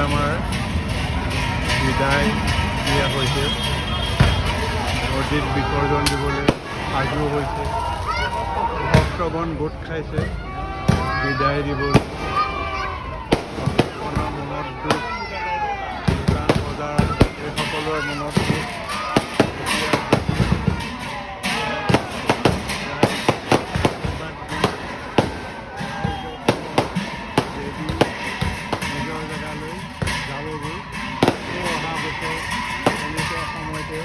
দুৰ্গা মাৰ বিদায় দিয়া হৈছে। নদীত বিসৰ্জন দিবলৈ সাজু হৈছে। ভক্তগণ গোট খাইছে বিদায় দিবলৈ। মনত দুখ, দোকান বজাৰ এই সকলোৰে মনত দুখ। নিজৰ জেগালৈ যাবগৈ। অহা বছৰ এনেকুৱা সময়তে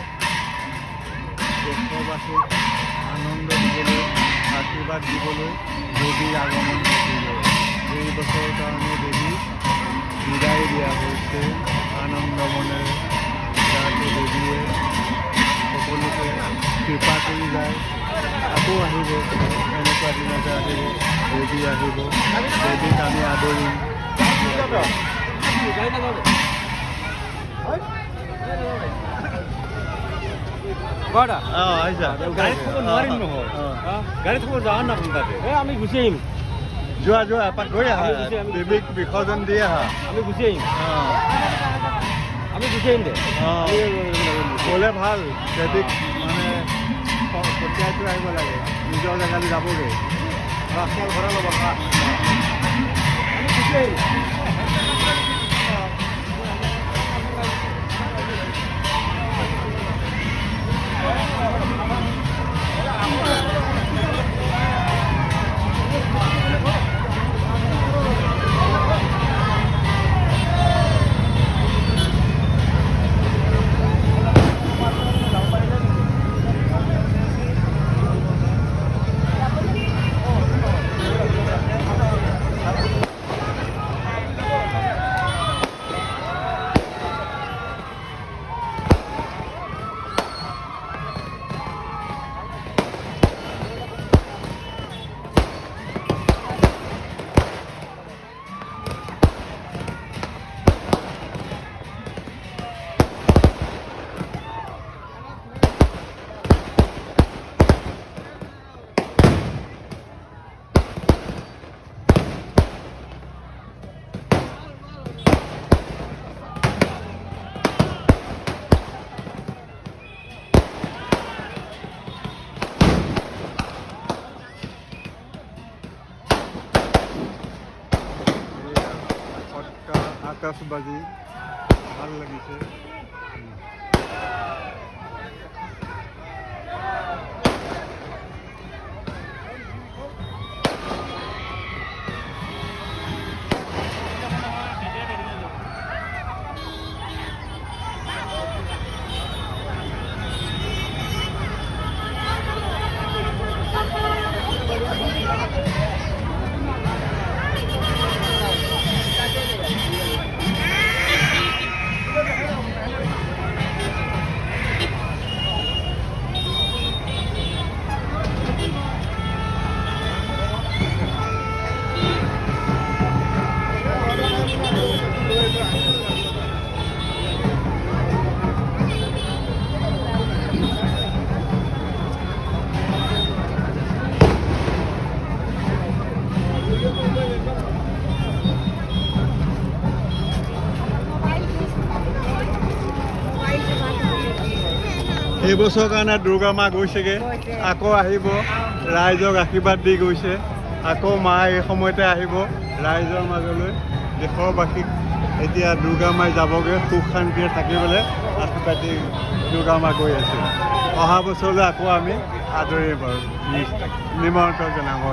দেশবাসীক আনন্দ দিবলৈ, আশীৰ্বাদ দিবলৈ দেৱীৰ আগমন ঘটিব। এই বছৰৰ কাৰণে দেৱীক বিদায় দিয়া হৈছে আনন্দ মনেৰে, যাতে দেৱীয়ে সকলোকে কৃপা কৰি যায়। আকৌ আহিব, এনেকুৱা দিনতে আহিব, দেৱী আহিব। দেৱীক আমি আদৰিম। আমি গুচি আহিম। যোৱা যোৱা এপাক গৈ আহা, দেৱীক বিসৰ্জন দি আহা। আমি গুচি আহিম। আমি গুচি আহিম দে। গ'লে ভাল, দেৱীক মানে পঠিয়াই থৈ আহিব লাগে। নিজৰ জেগালৈ যাবগৈ। ৰাস্তাৰ ঘৰে ল'ব আমি গুচি আহিম। আকাশবাজি ভাল লাগিছে। এই বছৰৰ কাৰণে দুৰ্গা মা গৈছেগৈ, আকৌ আহিব, ৰাইজক আশীৰ্বাদ দি গৈছে। আকৌ মা এই সময়তে আহিব ৰাইজৰ মাজলৈ। দেশবাসীক এতিয়া দুৰ্গা মাই যাবগৈ, সুখ শান্তিৰে থাকিবলৈ আশীৰ্বাদ দি দুৰ্গা মা গৈ আছে। অহা বছৰলৈ আকৌ আমি আদৰিম বাৰু, নিমন্ত্ৰণ জনাব।